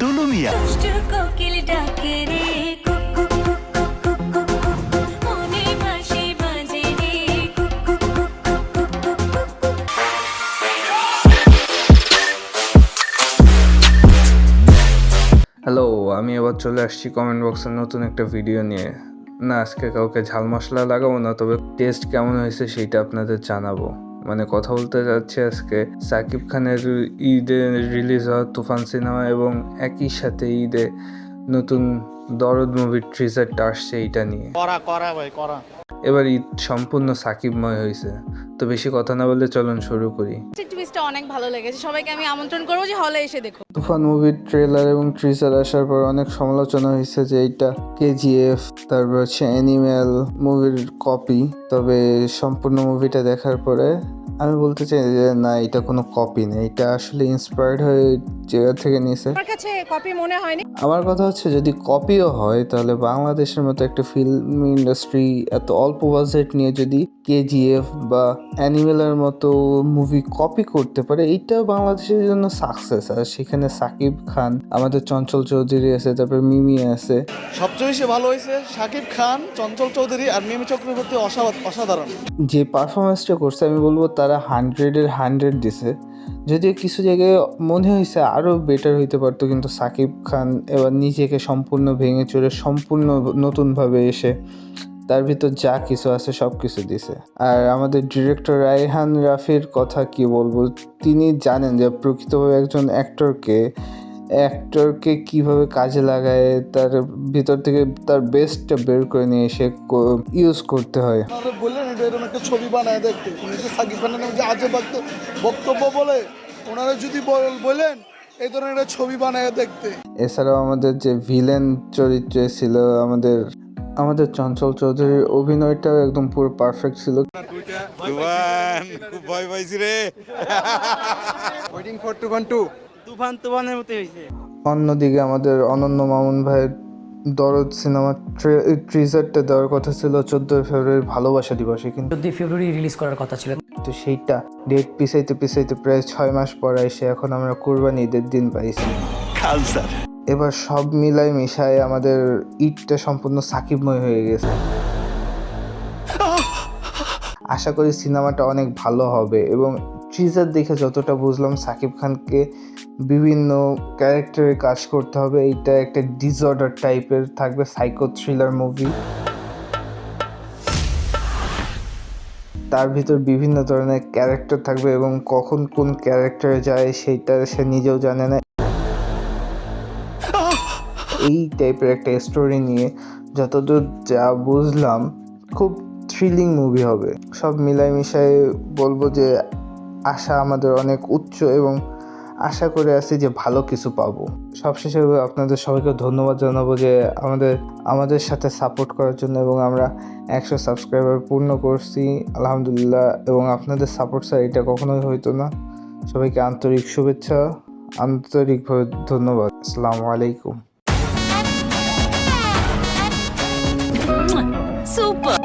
টুলু মিয়া। কোকিল ডাকে রে cook cook cook cook cook cook cook, মনে বাঁশি বাজে রে cook cook cook cook cook cook cook. Hello, আমি এবার চলে আসছি কমেন্ট বক্সের নতুন একটা ভিডিও নিয়ে। না, আজকে কাউকে ঝাল মশলা লাগাবো না, তবে টেস্ট কেমন হয়েছে সেইটা আপনাদের জানাবো। মানে কথা বলতে যাচ্ছি আজকে সাকিব খানের ঈদে রিলিজ হওয়া তুফান সিনেমা এবং একই সাথে ঈদে নতুন দরদ মুভির ট্রিজারটা আসছে এইটা নিয়ে। এবার ঈদ সম্পূর্ণ সাকিবময় হয়েছে, তো বেশি কথা না বলে চলুন শুরু করি। টুইস্টটা অনেক ভালো লেগেছে, সবাইকে আমি আমন্ত্রণ করবো যে হলে এসে দেখো। তুফান মুভির ট্রেলার এবং ট্রিজার আসার পর অনেক সমালোচনা হয়েছে যে এইটা কেজিএফ তারপর হচ্ছে অ্যানিম্যাল মুভির কপি। তবে সম্পূর্ণ মুভিটা দেখার পরে আমি বলতে চাই যে না, এটা কোনো কপি না, এটা আসলে ইন্সপায়ার্ড হয়ে জায়গা থেকে নিয়েছে। আমার কাছে কপি মনে হয়নি। আমার কথা হচ্ছে যদি কপিও হয় তাহলে বাংলাদেশের মতো একটা ফিল্ম ইন্ডাস্ট্রি এত অল্প বাজেট নিয়ে যদি কেজিএফ বা অ্যানিমেলের মতো মুভি কপি করতে পারে, এইটা বাংলাদেশের জন্য সাকসেস। আর সেখানে সাকিব খান, আমাদের চঞ্চল চৌধুরী আছে, তারপর মিমি আছে। সবচেয়ে বেশি ভালো হয়েছে শাকিব খান, চঞ্চল চৌধুরী আর মিমি চক্রবর্তী। অসাধারণ যে পারফরমেন্সটা করছে আমি বলবো তারা 100-এর 100 দিছে। যদিও কিছু জায়গায় মনে হয়েছে আরও বেটার হইতে পারতো, কিন্তু সাকিব খান এবার নিজেকে সম্পূর্ণ ভেঙে চড়ে সম্পূর্ণ নতুনভাবে এসে তার ভিতর যা কিছু আছে সব কিছু দিছে। আর আমাদের ডিরেক্টর রায়হান রাফির কথা কি বলবো, তিনি জানেন যে প্রকৃতভাবে একজন অ্যাক্টরকে কিভাবে কাজে লাগায়, তার ভিতর থেকে তার বেস্টটা বের করে নিয়ে এসে ইউজ করতে হয়। বললেন এটা এরকম একটা ছবি বানায় দেখতে, উনি যে সাকিব খানের নামে যে আজে বক্তব্য বলে, ওনারা যদি বলেন এই ধরনের একটা ছবি বানায় দেখতে। এছাড়াও আমাদের যে ভিলেন চরিত্রে ছিল আমাদের চঞ্চল চৌধুরীর অভিনয়টাও একদম পুরো পারফেক্ট ছিল। খুব ভয় পাইছি রে। ওয়েটিং ফর তুফানের মতো হয়েছে। অন্যদিকে আমাদের অনন্য মামুন ভাইয়ের দরদ সিনেমা ট্রিজারটা দেওয়ার কথা ছিল 14 ফেব্রুয়ারি ভালোবাসা দিবসে, কিন্তু 14 ফেব্রুয়ারি রিলিজ করার কথা ছিল। তো সেইটা ডেট পিছাইতে প্রায় 6 মাস পর এসে এখন আমরা কুরবানি ঈদের দিন পাইছি। এবার সব মিলাই মিশায় আমাদের ঈদটা সম্পূর্ণ সাকিবময় হয়ে গেছে। আশা করি সিনেমাটা অনেক ভালো হবে এবং ট্রিজার দেখে যতটা বুঝলাম সাকিব খানকে বিভিন্ন ক্যারেক্টারে কাজ করতে হবে। এইটা একটা ডিসঅর্ডার টাইপের থাকবে, সাইকো থ্রিলার মুভি। তার ভিতর বিভিন্ন ধরনের ক্যারেক্টার থাকবে এবং কখন কোন ক্যারেক্টারে যায় সেইটা সে নিজেও জানে না। এই টাইপের একটা স্টোরি নিয়ে যতদূর যা বুঝলাম খুব থ্রিলিং মুভি হবে। সব মিলাই মিশাই বলবো যে আশা আমাদের অনেক উচ্চ এবং আশা করে আছি যে ভালো কিছু পাবো। সবশেষে আপনাদের সবাইকে ধন্যবাদ জানাবো যে আমাদের সাথে সাপোর্ট করার জন্য, এবং আমরা 100 সাবস্ক্রাইবার পূর্ণ করছি আলহামদুলিল্লাহ, এবং আপনাদের সাপোর্ট ছাড়া এটা কখনোই হইতো না। সবাইকে আন্তরিক শুভেচ্ছা, আন্তরিকভাবে ধন্যবাদ। আসসালামু আলাইকুম। সুপার।